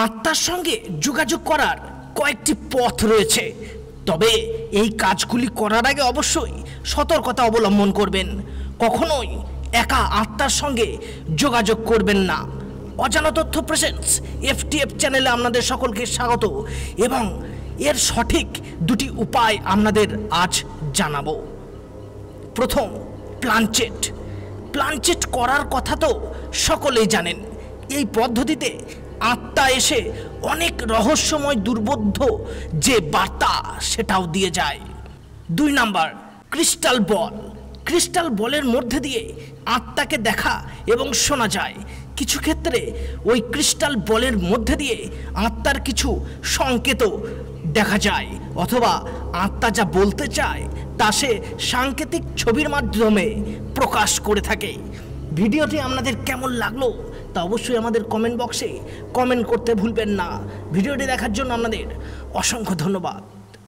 আত্মার সঙ্গে যোগাযোগ করার কয়েকটি পথ রয়েছে, তবে এই কাজগুলি করার আগে অবশ্যই সতর্কতা অবলম্বন করবেন। কখনোই একা আত্মার সঙ্গে যোগাযোগ করবেন না। অজানা তথ্য প্রেজেন্টস FTF চ্যানেলে আপনাদের সকলকে স্বাগত এবং এর সঠিক দুটি উপায় আপনাদের আজ জানাবো। প্রথম, প্লানচেট করার কথা তো সকলেই জানেন। এই পদ্ধতিতে আত্মা এসে অনেক রহস্যময় দুর্বোধ্য যে বার্তা সেটাও দিয়ে যায়। 2 নাম্বার, ক্রিস্টাল বলের মধ্যে দিয়ে আত্মাকে দেখা এবং শোনা যায়। কিছু ক্ষেত্রে ওই ক্রিস্টাল বলের মধ্যে দিয়ে আত্মার কিছু সংকেতও দেখা যায়, অথবা আত্মা যা বলতে চায় তা সে সাংকেতিক ছবির মাধ্যমে প্রকাশ করে থাকে। ভিডিওটি আপনাদের কেমন লাগলো তা অবশ্যই আমাদের কমেন্ট বক্সে কমেন্ট করতে ভুলবেন না। ভিডিওটি দেখার জন্য আপনাদের অসংখ্য ধন্যবাদ।